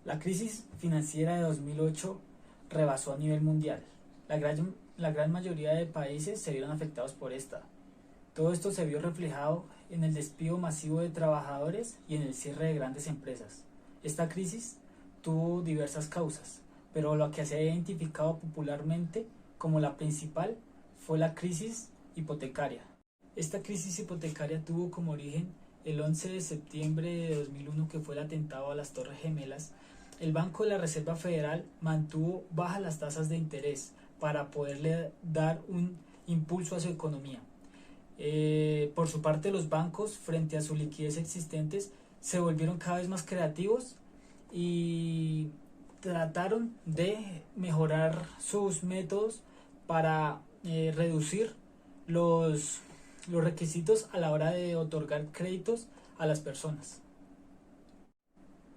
La crisis financiera de 2008 rebasó a nivel mundial. La gran mayoría de países se vieron afectados por esta. Todo esto se vio reflejado en el despido masivo de trabajadores y en el cierre de grandes empresas. Esta crisis tuvo diversas causas, pero lo que se ha identificado popularmente como la principal fue la crisis hipotecaria. Esta crisis hipotecaria tuvo como origen el 11 de septiembre de 2001, que fue el atentado a las Torres Gemelas. El Banco de la Reserva Federal mantuvo bajas las tasas de interés para poderle dar un impulso a su economía. Por su parte, los bancos, frente a su liquidez existentes, se volvieron cada vez más creativos y trataron de mejorar sus métodos para reducir los requisitos a la hora de otorgar créditos a las personas.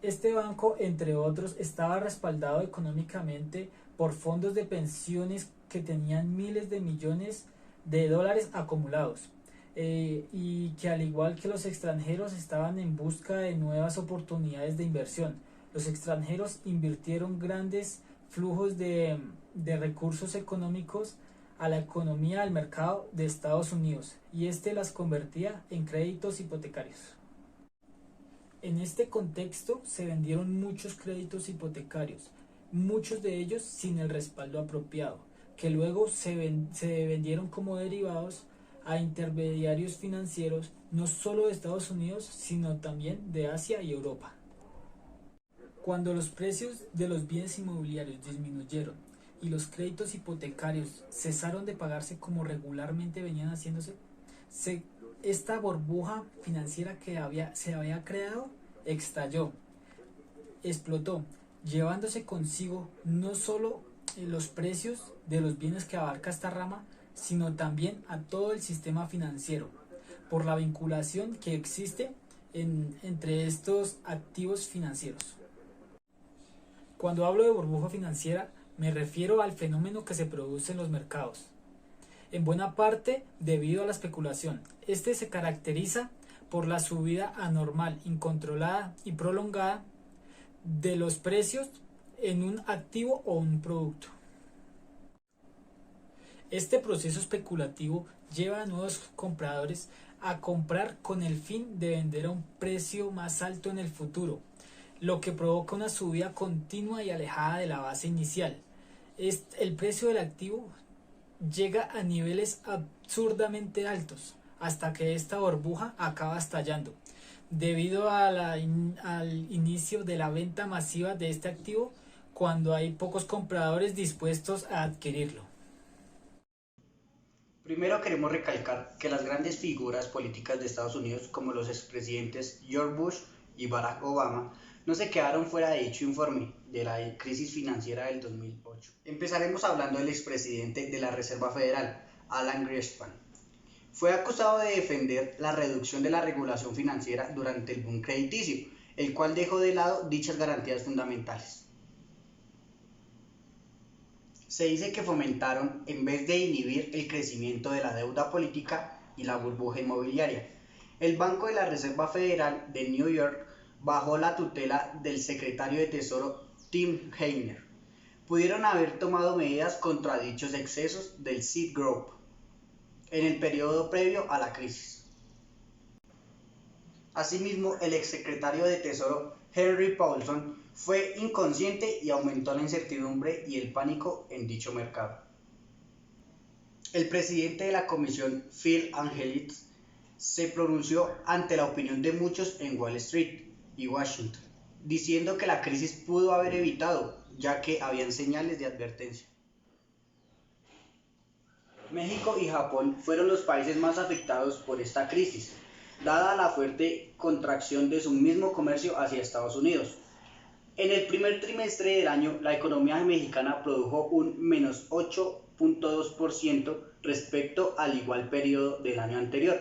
Este banco, entre otros, estaba respaldado económicamente por fondos de pensiones que tenían miles de millones de dólares acumulados, y que, al igual que los extranjeros, estaban en busca de nuevas oportunidades de inversión. Los extranjeros invirtieron grandes flujos de recursos económicos a la economía del mercado de Estados Unidos, y las convertía en créditos hipotecarios. En este contexto se vendieron muchos créditos hipotecarios, muchos de ellos sin el respaldo apropiado, que luego se vendieron como derivados a intermediarios financieros, no solo de Estados Unidos, sino también de Asia y Europa. Cuando los precios de los bienes inmobiliarios disminuyeron y los créditos hipotecarios cesaron de pagarse como regularmente venían haciéndose, esta burbuja financiera que se había creado estalló, explotó, llevándose consigo no solo los precios de los bienes que abarca esta rama, sino también a todo el sistema financiero, por la vinculación que existe entre estos activos financieros. Cuando hablo de burbuja financiera, me refiero al fenómeno que se produce en los mercados, en buena parte debido a la especulación. Se caracteriza por la subida anormal, incontrolada y prolongada de los precios en un activo o un producto. Este proceso especulativo lleva a nuevos compradores a comprar con el fin de vender a un precio más alto en el futuro, lo que provoca una subida continua y alejada de la base inicial. El precio del activo llega a niveles absurdamente altos hasta que esta burbuja acaba estallando, debido al inicio de la venta masiva de este activo cuando hay pocos compradores dispuestos a adquirirlo. Primero queremos recalcar que las grandes figuras políticas de Estados Unidos, como los expresidentes George Bush y Barack Obama, no se quedaron fuera de dicho informe de la crisis financiera del 2008. Empezaremos hablando del expresidente de la Reserva Federal, Alan Greenspan. Fue acusado de defender la reducción de la regulación financiera durante el boom crediticio, el cual dejó de lado dichas garantías fundamentales. Se dice que fomentaron, en vez de inhibir, el crecimiento de la deuda política y la burbuja inmobiliaria. El Banco de la Reserva Federal de New York, bajo la tutela del secretario de Tesoro Tim Geithner, pudieron haber tomado medidas contra dichos excesos del Citigroup en el periodo previo a la crisis. Asimismo, el exsecretario de Tesoro Henry Paulson fue inconsciente y aumentó la incertidumbre y el pánico en dicho mercado. El presidente de la comisión, Phil Angelitz, se pronunció ante la opinión de muchos en Wall Street y Washington, diciendo que la crisis pudo haber evitado, ya que habían señales de advertencia. México y Japón fueron los países más afectados por esta crisis, dada la fuerte contracción de su mismo comercio hacia Estados Unidos. En el primer trimestre del año, la economía mexicana produjo un menos 8.2% respecto al igual periodo del año anterior.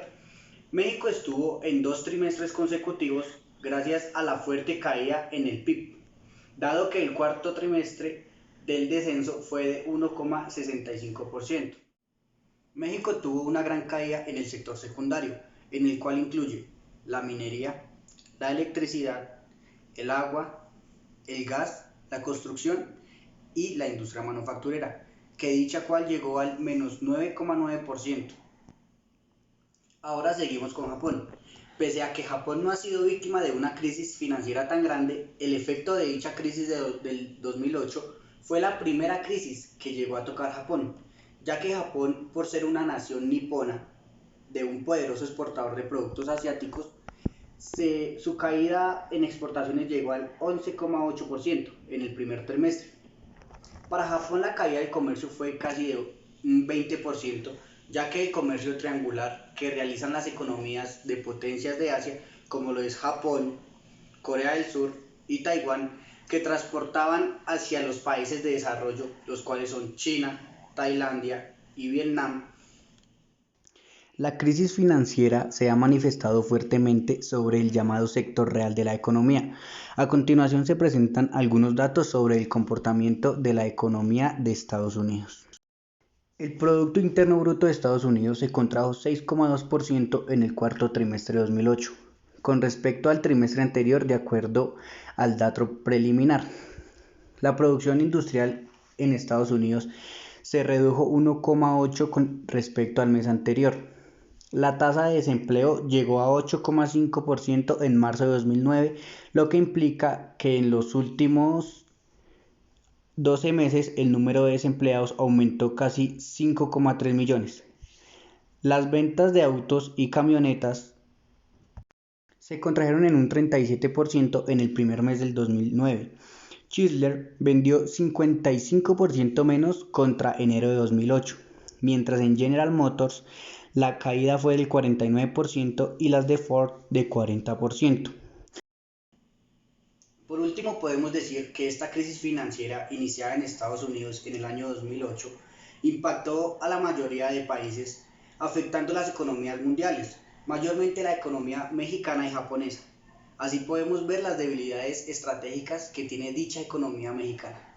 México estuvo en 2 trimestres consecutivos gracias a la fuerte caída en el PIB, dado que el cuarto trimestre del descenso fue de 1,65%. México tuvo una gran caída en el sector secundario, en el cual incluye la minería, la electricidad, el agua, el gas, la construcción y la industria manufacturera, que dicha cual llegó al menos 9,9%. Ahora seguimos con Japón. Pese a que Japón no ha sido víctima de una crisis financiera tan grande, el efecto de dicha crisis del 2008 fue la primera crisis que llegó a tocar Japón, ya que Japón, por ser una nación nipona de un poderoso exportador de productos asiáticos, su caída en exportaciones llegó al 11,8% en el primer trimestre. Para Japón la caída del comercio fue casi de un 20%, ya que el comercio triangular que realizan las economías de potencias de Asia, como lo es Japón, Corea del Sur y Taiwán, que transportaban hacia los países de desarrollo, los cuales son China, Tailandia y Vietnam. La crisis financiera se ha manifestado fuertemente sobre el llamado sector real de la economía. A continuación se presentan algunos datos sobre el comportamiento de la economía de Estados Unidos. El Producto Interno Bruto de Estados Unidos se contrajo 6,2% en el cuarto trimestre de 2008, con respecto al trimestre anterior, de acuerdo al dato preliminar. La producción industrial en Estados Unidos se redujo 1,8% con respecto al mes anterior. La tasa de desempleo llegó a 8,5% en marzo de 2009, lo que implica que en los últimos 12 meses el número de desempleados aumentó casi 5,3 millones. Las ventas de autos y camionetas se contrajeron en un 37% en el primer mes del 2009. Chrysler vendió 55% menos contra enero de 2008, mientras en General Motors la caída fue del 49% y las de Ford de 40%. Por último, podemos decir que esta crisis financiera iniciada en Estados Unidos en el año 2008 impactó a la mayoría de países, afectando las economías mundiales, mayormente la economía mexicana y japonesa. Así podemos ver las debilidades estratégicas que tiene dicha economía mexicana.